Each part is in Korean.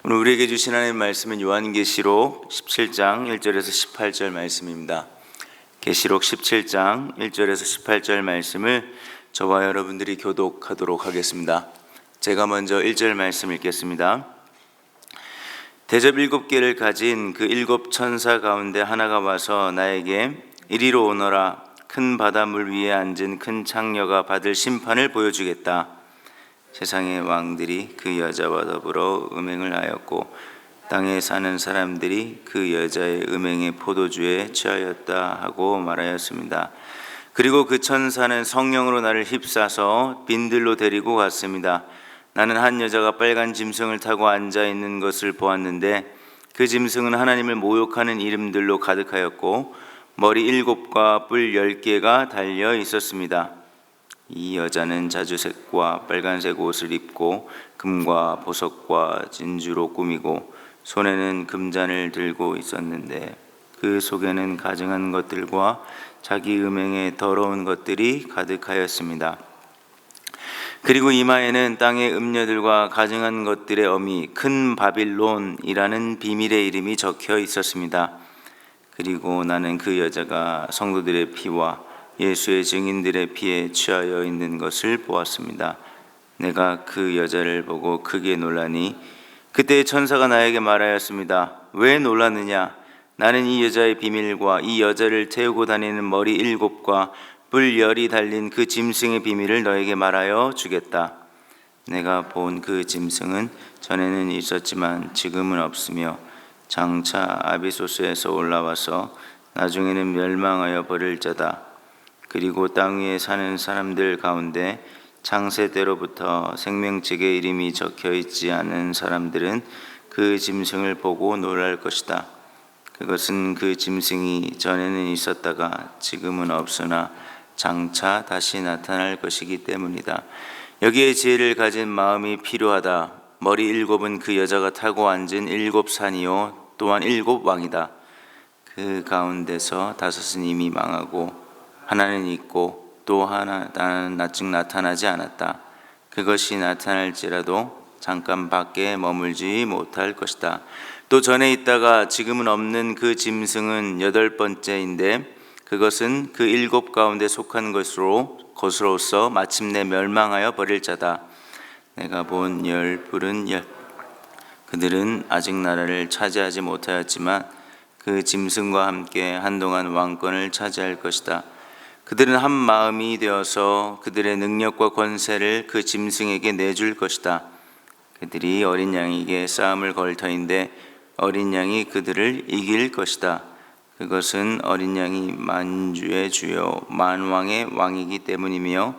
오늘 우리에게 주신 하나님의 말씀은 요한계시록 17장 1절에서 18절 말씀입니다. 계시록 17장 1절에서 18절 말씀을 저와 여러분들이 교독하도록 하겠습니다. 제가 먼저 1절 말씀 읽겠습니다. 대접 7개를 가진 그 7 천사 가운데 하나가 와서 나에게 이리로 오너라. 큰 바닷물 위에 앉은 큰 창녀가 받을 심판을 보여주겠다. 세상의 왕들이 그 여자와 더불어 음행을 하였고 땅에 사는 사람들이 그 여자의 음행의 포도주에 취하였다 하고 말하였습니다. 그리고 그 천사는 성령으로 나를 휩싸서 빈들로 데리고 갔습니다. 나는 한 여자가 빨간 짐승을 타고 앉아 있는 것을 보았는데 그 짐승은 하나님을 모욕하는 이름들로 가득하였고 머리 7과 뿔 10개가 달려 있었습니다. 이 여자는 자주색과 빨간색 옷을 입고 금과 보석과 진주로 꾸미고 손에는 금잔을 들고 있었는데 그 속에는 가증한 것들과 자기 음행에 더러운 것들이 가득하였습니다. 그리고 이마에는 땅의 음녀들과 가증한 것들의 어미 큰 바빌론이라는 비밀의 이름이 적혀 있었습니다. 그리고 나는 그 여자가 성도들의 피와 예수의 증인들의 피에 취하여 있는 것을 보았습니다. 내가 그 여자를 보고 크게 놀라니 그때 천사가 나에게 말하였습니다. 왜 놀랐느냐? 나는 이 여자의 비밀과 이 여자를 태우고 다니는 머리 7과 뿔 10이 달린 그 짐승의 비밀을 너에게 말하여 주겠다. 내가 본 그 짐승은 전에는 있었지만 지금은 없으며 장차 아비소스에서 올라와서 나중에는 멸망하여 버릴 자다. 그리고 땅 위에 사는 사람들 가운데 창세 때로부터 생명책의 이름이 적혀 있지 않은 사람들은 그 짐승을 보고 놀랄 것이다. 그것은 그 짐승이 전에는 있었다가 지금은 없으나 장차 다시 나타날 것이기 때문이다. 여기에 지혜를 가진 마음이 필요하다. 머리 7은 그 여자가 타고 앉은 7 산이요 또한 7 왕이다. 그 가운데서 5은 이미 망하고 하나는 있고 또 하나는 아직 나타나지 않았다. 그것이 나타날지라도 잠깐 밖에 머물지 못할 것이다. 또 전에 있다가 지금은 없는 그 짐승은 8번째인데 그것은 그 7 가운데 속한 것으로서 마침내 멸망하여 버릴 자다. 내가 본 10뿔은 그들은 아직 나라를 차지하지 못하였지만 그 짐승과 함께 한동안 왕권을 차지할 것이다. 그들은 한 마음이 되어서 그들의 능력과 권세를 그 짐승에게 내줄 것이다. 그들이 어린 양에게 싸움을 걸 터인데 어린 양이 그들을 이길 것이다. 그것은 어린 양이 만주의 주요 만왕의 왕이기 때문이며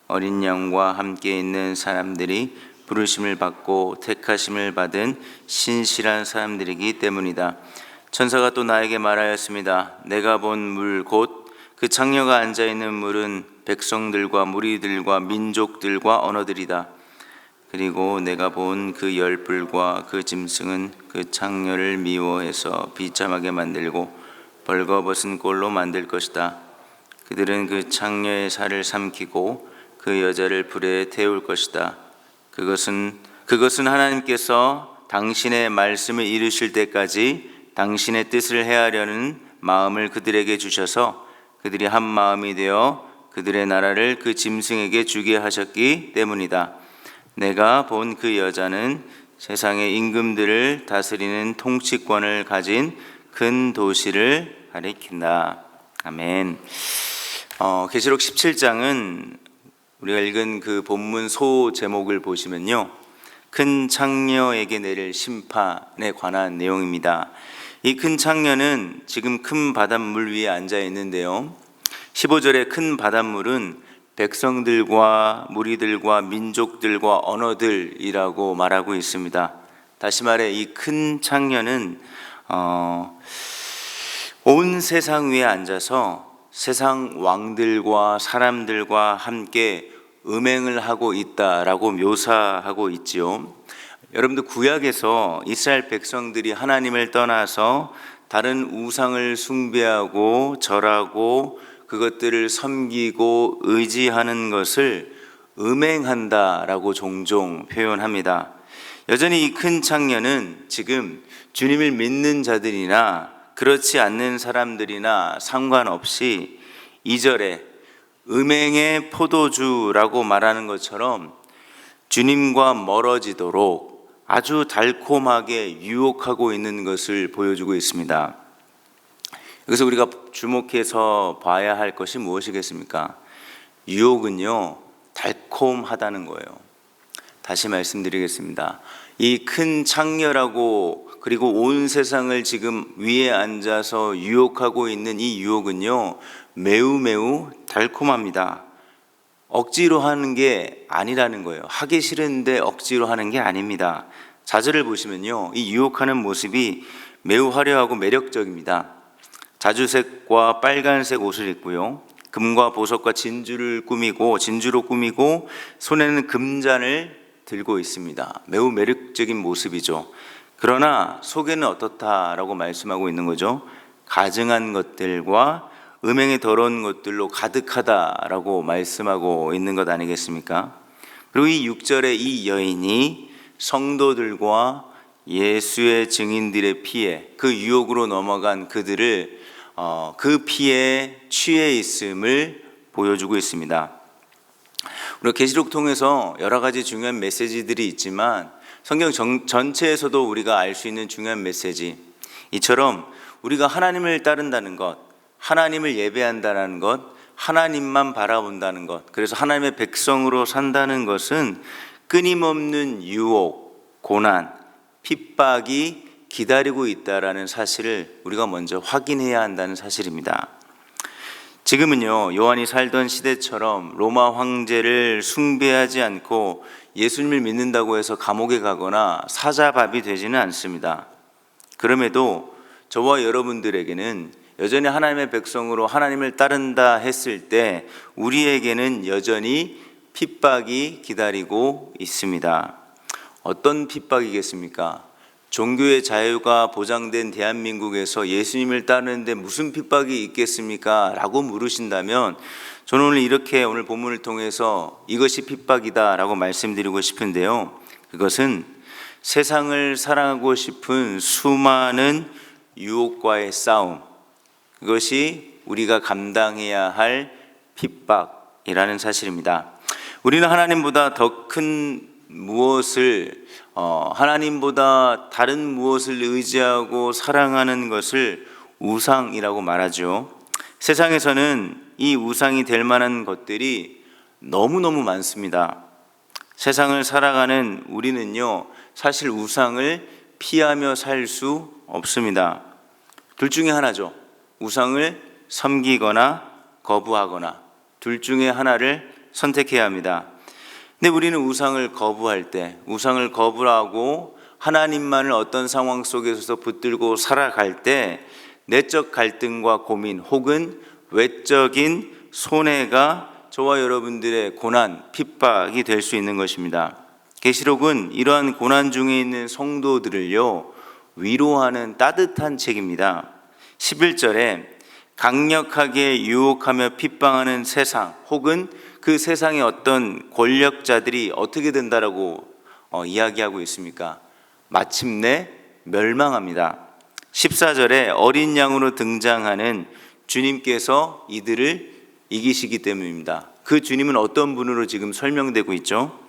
어린 양과 함께 있는 사람들이 부르심을 받고 택하심을 받은 신실한 사람들이기 때문이다. 천사가 또 나에게 말하였습니다. 내가 본 물 곧 그 창녀가 앉아있는 물은 백성들과 무리들과 민족들과 언어들이다. 그리고 내가 본 그 10뿔과 그 짐승은 그 창녀를 미워해서 비참하게 만들고 벌거벗은 꼴로 만들 것이다. 그들은 그 창녀의 살을 삼키고 그 여자를 불에 태울 것이다. 그것은 하나님께서 당신의 말씀을 이루실 때까지 당신의 뜻을 헤아려는 마음을 그들에게 주셔서 그들이 한 마음이 되어 그들의 나라를 그 짐승에게 주게 하셨기 때문이다. 내가 본 그 여자는 세상의 임금들을 다스리는 통치권을 가진 큰 도시를 가리킨다. 아멘. 계시록 17장은 우리가 읽은 그 본문 소 제목을 보시면요, 큰 창녀에게 내릴 심판에 관한 내용입니다. 이 큰 창녀는 지금 큰 바닷물 위에 앉아 있는데요, 15절의 큰 바닷물은 백성들과 무리들과 민족들과 언어들이라고 말하고 있습니다. 다시 말해 이 큰 창녀는 온 세상 위에 앉아서 세상 왕들과 사람들과 함께 음행을 하고 있다라고 묘사하고 있지요. 여러분들 구약에서 이스라엘 백성들이 하나님을 떠나서 다른 우상을 숭배하고 절하고 그것들을 섬기고 의지하는 것을 음행한다라고 종종 표현합니다. 여전히 이 큰 창녀는 지금 주님을 믿는 자들이나 그렇지 않는 사람들이나 상관없이 2절에 음행의 포도주라고 말하는 것처럼 주님과 멀어지도록 아주 달콤하게 유혹하고 있는 것을 보여주고 있습니다. 여기서 우리가 주목해서 봐야 할 것이 무엇이겠습니까? 유혹은요, 달콤하다는 거예요. 다시 말씀드리겠습니다. 이 큰 창녀라고 그리고 온 세상을 지금 위에 앉아서 유혹하고 있는 이 유혹은요, 매우 달콤합니다. 억지로 하는 게 아니라는 거예요. 하기 싫은데 억지로 하는 게 아닙니다. 자절을 보시면요, 이 유혹하는 모습이 매우 화려하고 매력적입니다. 자주색과 빨간색 옷을 입고요, 금과 보석과 진주로 꾸미고 손에는 금잔을 들고 있습니다. 매우 매력적인 모습이죠. 그러나 속에는 어떻다라고 말씀하고 있는 거죠. 가증한 것들과 음행의 더러운 것들로 가득하다라고 말씀하고 있는 것 아니겠습니까? 그리고 이 6절에 이 여인이 성도들과 예수의 증인들의 피해, 그 유혹으로 넘어간 그들을 그 피에 취해 있음을 보여주고 있습니다. 우리가 계시록 통해서 여러 가지 중요한 메시지들이 있지만 성경 전체에서도 우리가 알 수 있는 중요한 메시지, 이처럼 우리가 하나님을 따른다는 것, 하나님을 예배한다는 것, 하나님만 바라본다는 것, 그래서 하나님의 백성으로 산다는 것은 끊임없는 유혹, 고난, 핍박이 기다리고 있다라는 사실을 우리가 먼저 확인해야 한다는 사실입니다. 지금은요, 요한이 살던 시대처럼 로마 황제를 숭배하지 않고 예수님을 믿는다고 해서 감옥에 가거나 사자밥이 되지는 않습니다. 그럼에도 저와 여러분들에게는 여전히 하나님의 백성으로 하나님을 따른다 했을 때 우리에게는 여전히 핍박이 기다리고 있습니다. 어떤 핍박이겠습니까? 종교의 자유가 보장된 대한민국에서 예수님을 따르는데 무슨 핍박이 있겠습니까? 라고 물으신다면 저는 오늘 본문을 통해서 이것이 핍박이다 라고 말씀드리고 싶은데요, 그것은 세상을 사랑하고 싶은 수많은 유혹과의 싸움, 그것이 우리가 감당해야 할 핍박이라는 사실입니다. 우리는 하나님보다 더 큰 무엇을 하나님보다 다른 무엇을 의지하고 사랑하는 것을 우상이라고 말하죠. 세상에서는 이 우상이 될 만한 것들이 너무너무 많습니다. 세상을 살아가는 우리는요, 사실 우상을 피하며 살 수 없습니다. 둘 중에 하나죠. 우상을 섬기거나 거부하거나, 둘 중에 하나를 선택해야 합니다. 근데 우리는 우상을 거부할 때, 우상을 거부하고 하나님만을 어떤 상황 속에서 붙들고 살아갈 때 내적 갈등과 고민 혹은 외적인 손해가 저와 여러분들의 고난, 핍박이 될 수 있는 것입니다. 계시록은 이러한 고난 중에 있는 성도들을요, 위로하는 따뜻한 책입니다. 11절에 강력하게 유혹하며 핍박하는 세상 혹은 그 세상의 어떤 권력자들이 어떻게 된다라고 이야기하고 있습니까? 마침내 멸망합니다. 14절에 어린 양으로 등장하는 주님께서 이들을 이기시기 때문입니다. 그 주님은 어떤 분으로 지금 설명되고 있죠?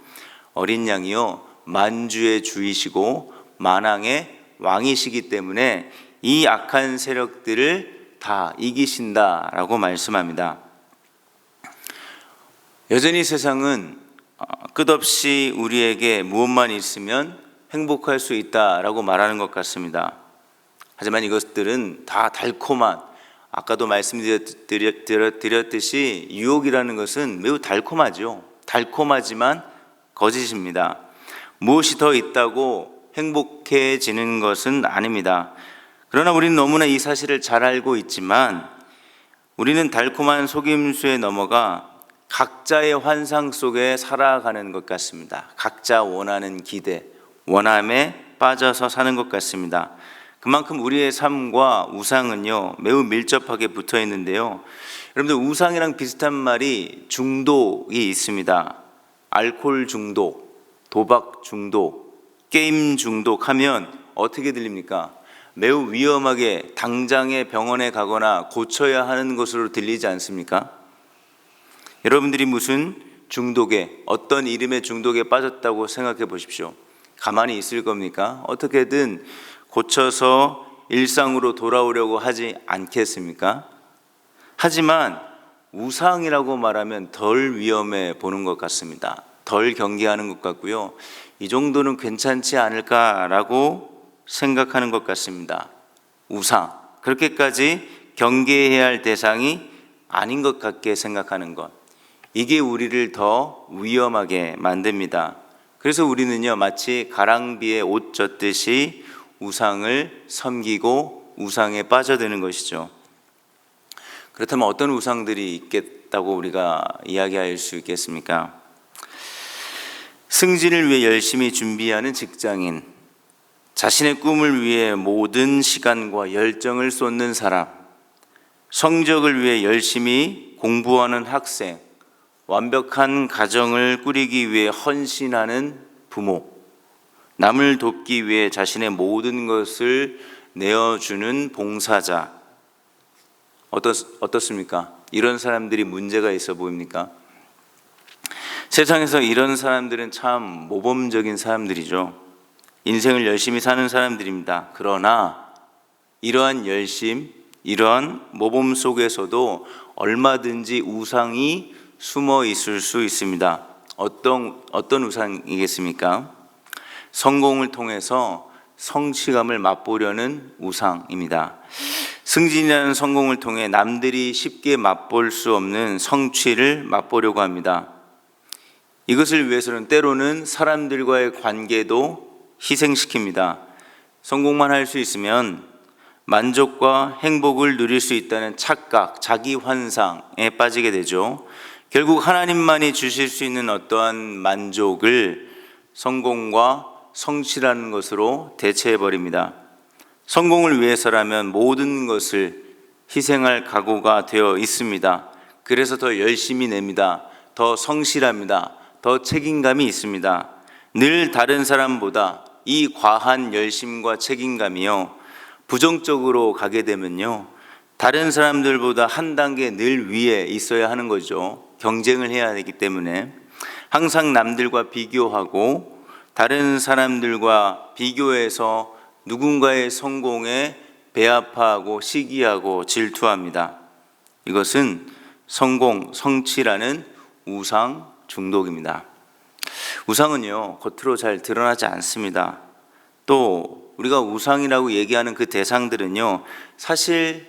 어린 양이요, 만주의 주이시고 만왕의 왕이시기 때문에 이 악한 세력들을 다 이기신다라고 말씀합니다. 여전히 세상은 끝없이 우리에게 무엇만 있으면 행복할 수 있다라고 말하는 것 같습니다. 하지만 이것들은 다 달콤한, 아까도 말씀드렸듯이 유혹이라는 것은 매우 달콤하죠. 달콤하지만 거짓입니다. 무엇이 더 있다고 행복해지는 것은 아닙니다. 그러나 우리는 너무나 이 사실을 잘 알고 있지만 우리는 달콤한 속임수에 넘어가 각자의 환상 속에 살아가는 것 같습니다. 각자 원하는 기대, 원함에 빠져서 사는 것 같습니다. 그만큼 우리의 삶과 우상은요, 매우 밀접하게 붙어 있는데요, 여러분들 우상이랑 비슷한 말이 중독이 있습니다. 알코올 중독, 도박 중독, 게임 중독하면 어떻게 들립니까? 매우 위험하게 당장에 병원에 가거나 고쳐야 하는 것으로 들리지 않습니까? 여러분들이 무슨 중독에, 어떤 이름의 중독에 빠졌다고 생각해 보십시오. 가만히 있을 겁니까? 어떻게든 고쳐서 일상으로 돌아오려고 하지 않겠습니까? 하지만 우상이라고 말하면 덜 위험해 보는 것 같습니다. 덜 경계하는 것 같고요. 이 정도는 괜찮지 않을까라고 생각하는 것 같습니다. 우상, 그렇게까지 경계해야 할 대상이 아닌 것 같게 생각하는 것, 이게 우리를 더 위험하게 만듭니다. 그래서 우리는요, 마치 가랑비에 옷 젖듯이 우상을 섬기고 우상에 빠져드는 것이죠. 그렇다면 어떤 우상들이 있겠다고 우리가 이야기할 수 있겠습니까? 승진을 위해 열심히 준비하는 직장인, 자신의 꿈을 위해 모든 시간과 열정을 쏟는 사람, 성적을 위해 열심히 공부하는 학생, 완벽한 가정을 꾸리기 위해 헌신하는 부모, 남을 돕기 위해 자신의 모든 것을 내어주는 봉사자. 어떻습니까? 이런 사람들이 문제가 있어 보입니까? 세상에서 이런 사람들은 참 모범적인 사람들이죠. 인생을 열심히 사는 사람들입니다. 그러나 이러한 열심, 이러한 모범 속에서도 얼마든지 우상이 숨어 있을 수 있습니다. 어떤 우상이겠습니까? 성공을 통해서 성취감을 맛보려는 우상입니다. 승진이라는 성공을 통해 남들이 쉽게 맛볼 수 없는 성취를 맛보려고 합니다. 이것을 위해서는 때로는 사람들과의 관계도 희생시킵니다. 성공만 할 수 있으면 만족과 행복을 누릴 수 있다는 착각, 자기 환상에 빠지게 되죠. 결국 하나님만이 주실 수 있는 어떠한 만족을 성공과 성취라는 것으로 대체해버립니다. 성공을 위해서라면 모든 것을 희생할 각오가 되어 있습니다. 그래서 더 열심히 냅니다. 더 성실합니다. 더 책임감이 있습니다. 늘 다른 사람보다 이 과한 열심과 책임감이요, 부정적으로 가게 되면요, 다른 사람들보다 한 단계 늘 위에 있어야 하는 거죠. 경쟁을 해야 되기 때문에 항상 남들과 비교하고 다른 사람들과 비교해서 누군가의 성공에 배아파하고 시기하고 질투합니다. 이것은 성공, 성취라는 우상 중독입니다. 우상은요, 겉으로 잘 드러나지 않습니다. 또 우리가 우상이라고 얘기하는 그 대상들은요, 사실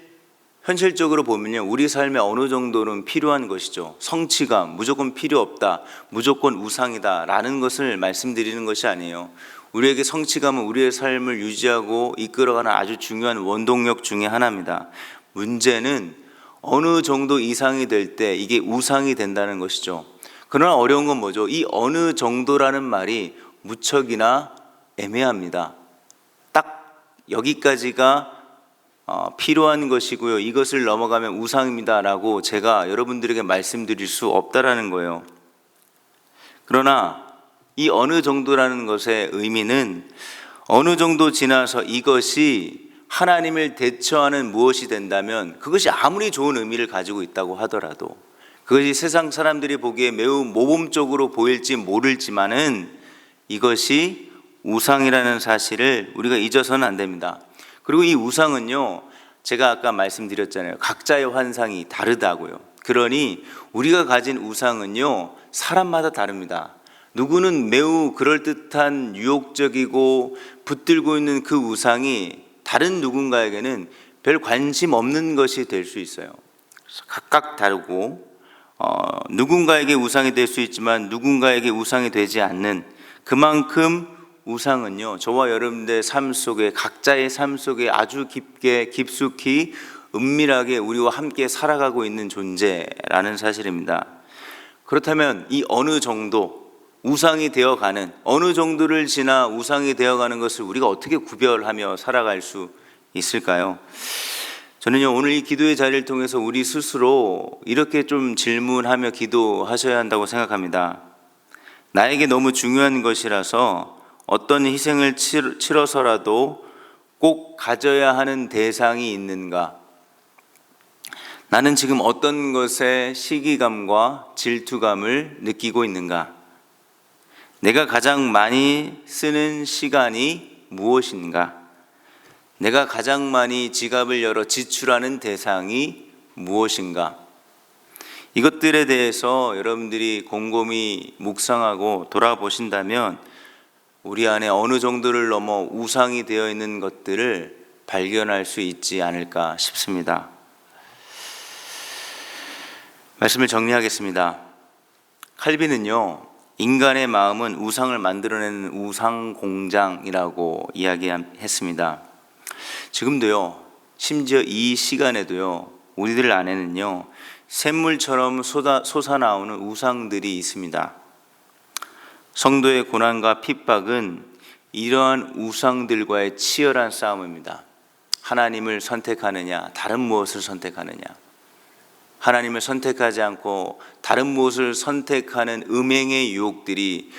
현실적으로 보면요, 우리 삶에 어느 정도는 필요한 것이죠. 성취감, 무조건 필요 없다, 무조건 우상이다 라는 것을 말씀드리는 것이 아니에요. 우리에게 성취감은 우리의 삶을 유지하고 이끌어가는 아주 중요한 원동력 중에 하나입니다. 문제는 어느 정도 이상이 될 때 이게 우상이 된다는 것이죠. 그러나 어려운 건 뭐죠? 이 어느 정도라는 말이 무척이나 애매합니다. 딱 여기까지가 필요한 것이고요, 이것을 넘어가면 우상입니다 라고 제가 여러분들에게 말씀드릴 수 없다라는 거예요. 그러나 이 어느 정도라는 것의 의미는 어느 정도 지나서 이것이 하나님을 대처하는 무엇이 된다면 그것이 아무리 좋은 의미를 가지고 있다고 하더라도, 그것이 세상 사람들이 보기에 매우 모범적으로 보일지 모를지만은 이것이 우상이라는 사실을 우리가 잊어서는 안 됩니다. 그리고 이 우상은요, 제가 아까 말씀드렸잖아요. 각자의 환상이 다르다고요. 그러니 우리가 가진 우상은요, 사람마다 다릅니다. 누구는 매우 그럴듯한 유혹적이고 붙들고 있는 그 우상이 다른 누군가에게는 별 관심 없는 것이 될 수 있어요. 각각 다르고 누군가에게 우상이 될 수 있지만 누군가에게 우상이 되지 않는, 그만큼 우상은요, 저와 여러분들의 삶 속에, 각자의 삶 속에 아주 깊게 깊숙이 은밀하게 우리와 함께 살아가고 있는 존재라는 사실입니다. 그렇다면 이 어느 정도 우상이 되어가는, 어느 정도를 지나 우상이 되어가는 것을 우리가 어떻게 구별하며 살아갈 수 있을까요? 저는요, 오늘 이 기도의 자리를 통해서 우리 스스로 이렇게 좀 질문하며 기도하셔야 한다고 생각합니다. 나에게 너무 중요한 것이라서 어떤 희생을 치러서라도 꼭 가져야 하는 대상이 있는가? 나는 지금 어떤 것에 시기감과 질투감을 느끼고 있는가? 내가 가장 많이 쓰는 시간이 무엇인가? 내가 가장 많이 지갑을 열어 지출하는 대상이 무엇인가? 이것들에 대해서 여러분들이 곰곰이 묵상하고 돌아보신다면 우리 안에 어느 정도를 넘어 우상이 되어 있는 것들을 발견할 수 있지 않을까 싶습니다. 말씀을 정리하겠습니다. 칼빈은요, 인간의 마음은 우상을 만들어내는 우상 공장이라고 이야기했습니다. 지금도요, 심지어 이 시간에도요, 우리들 안에는요, 샘물처럼 솟아나오는 우상들이 있습니다. 성도의 고난과 핍박은 이러한 우상들과의 치열한 싸움입니다. 하나님을 선택하느냐, 다른 무엇을 선택하느냐. 하나님을 선택하지 않고 다른 무엇을 선택하는 음행의 유혹들이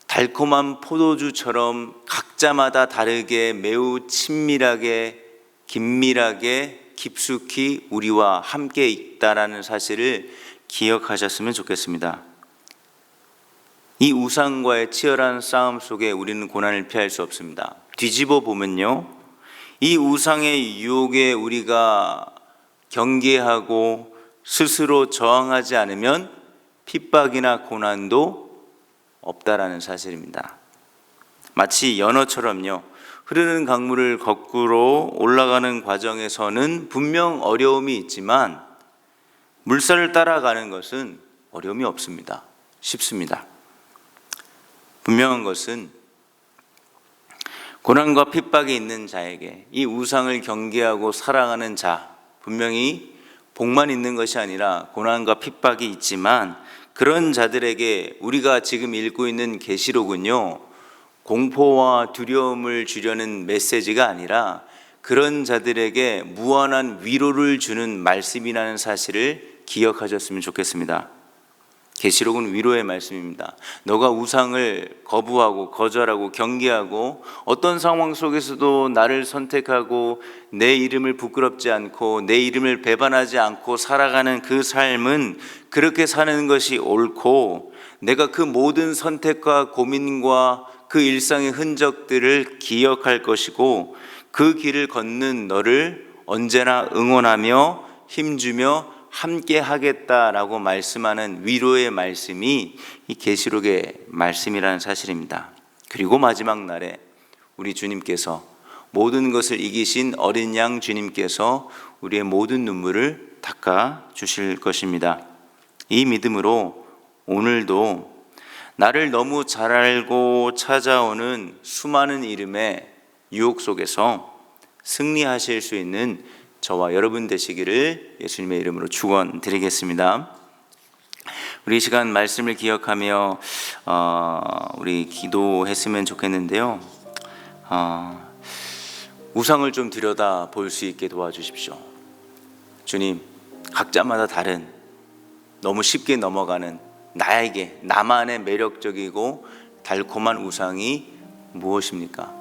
달콤한 포도주처럼 각자마다 다르게 매우 친밀하게, 긴밀하게, 깊숙이 우리와 함께 있다라는 사실을 기억하셨으면 좋겠습니다. 이 우상과의 치열한 싸움 속에 우리는 고난을 피할 수 없습니다. 뒤집어 보면요, 이 우상의 유혹에 우리가 경계하고 스스로 저항하지 않으면 핍박이나 고난도 없다라는 사실입니다. 마치 연어처럼요, 흐르는 강물을 거꾸로 올라가는 과정에서는 분명 어려움이 있지만 물살을 따라가는 것은 어려움이 없습니다. 쉽습니다. 분명한 것은 고난과 핍박이 있는 자에게 이 우상을 경계하고 살아가는 자, 분명히 복만 있는 것이 아니라 고난과 핍박이 있지만 그런 자들에게 우리가 지금 읽고 있는 계시록은요, 공포와 두려움을 주려는 메시지가 아니라 그런 자들에게 무한한 위로를 주는 말씀이라는 사실을 기억하셨으면 좋겠습니다. 계시록은 위로의 말씀입니다. 너가 우상을 거부하고 거절하고 경계하고 어떤 상황 속에서도 나를 선택하고 내 이름을 부끄럽지 않고 내 이름을 배반하지 않고 살아가는 그 삶은 그렇게 사는 것이 옳고, 내가 그 모든 선택과 고민과 그 일상의 흔적들을 기억할 것이고 그 길을 걷는 너를 언제나 응원하며 힘주며 함께 하겠다라고 말씀하는 위로의 말씀이 이 계시록의 말씀이라는 사실입니다. 그리고 마지막 날에 우리 주님께서, 모든 것을 이기신 어린 양 주님께서 우리의 모든 눈물을 닦아 주실 것입니다. 이 믿음으로 오늘도 나를 너무 잘 알고 찾아오는 수많은 이름의 유혹 속에서 승리하실 수 있는 저와 여러분 되시기를 예수님의 이름으로 축원드리겠습니다. 우리 이 시간 말씀을 기억하며 우리 기도했으면 좋겠는데요. 우상을 좀 들여다 볼 수 있게 도와주십시오. 주님, 각자마다 다른, 너무 쉽게 넘어가는 나에게 나만의 매력적이고 달콤한 우상이 무엇입니까?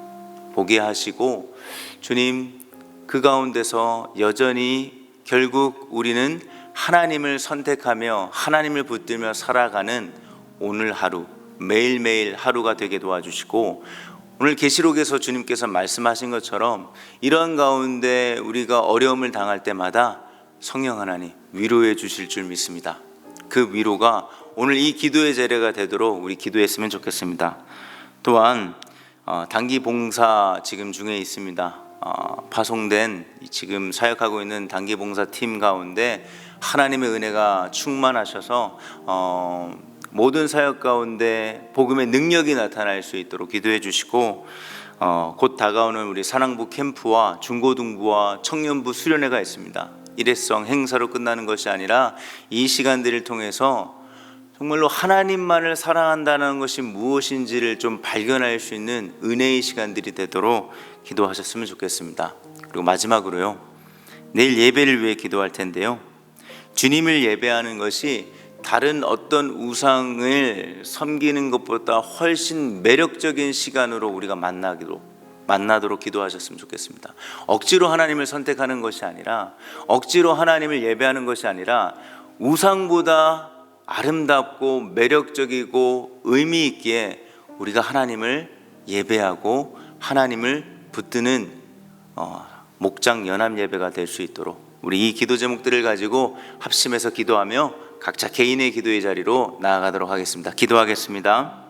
보게 하시고 주님, 그 가운데서 여전히 결국 우리는 하나님을 선택하며 하나님을 붙들며 살아가는 오늘 하루, 매일매일 하루가 되게 도와주시고, 오늘 계시록에서 주님께서 말씀하신 것처럼 이런 가운데 우리가 어려움을 당할 때마다 성령 하나님 위로해 주실 줄 믿습니다. 그 위로가 오늘 이 기도의 자리가 되도록 우리 기도했으면 좋겠습니다. 또한 단기 봉사 지금 중에 있습니다. 파송된 지금 사역하고 있는 단기 봉사 팀 가운데 하나님의 은혜가 충만하셔서 모든 사역 가운데 복음의 능력이 나타날 수 있도록 기도해 주시고, 곧 다가오는 우리 사랑부 캠프와 중고등부와 청년부 수련회가 있습니다. 일회성 행사로 끝나는 것이 아니라 이 시간들을 통해서 정말로 하나님만을 사랑한다는 것이 무엇인지를 좀 발견할 수 있는 은혜의 시간들이 되도록 기도하셨으면 좋겠습니다. 그리고 마지막으로요, 내일 예배를 위해 기도할 텐데요, 주님을 예배하는 것이 다른 어떤 우상을 섬기는 것보다 훨씬 매력적인 시간으로 우리가 만나도록 기도하셨으면 좋겠습니다. 억지로 하나님을 선택하는 것이 아니라, 억지로 하나님을 예배하는 것이 아니라, 우상보다 아름답고 매력적이고 의미 있기에 우리가 하나님을 예배하고 하나님을 붙드는 목장 연합 예배가 될 수 있도록 우리 이 기도 제목들을 가지고 합심해서 기도하며 각자 개인의 기도의 자리로 나아가도록 하겠습니다. 기도하겠습니다.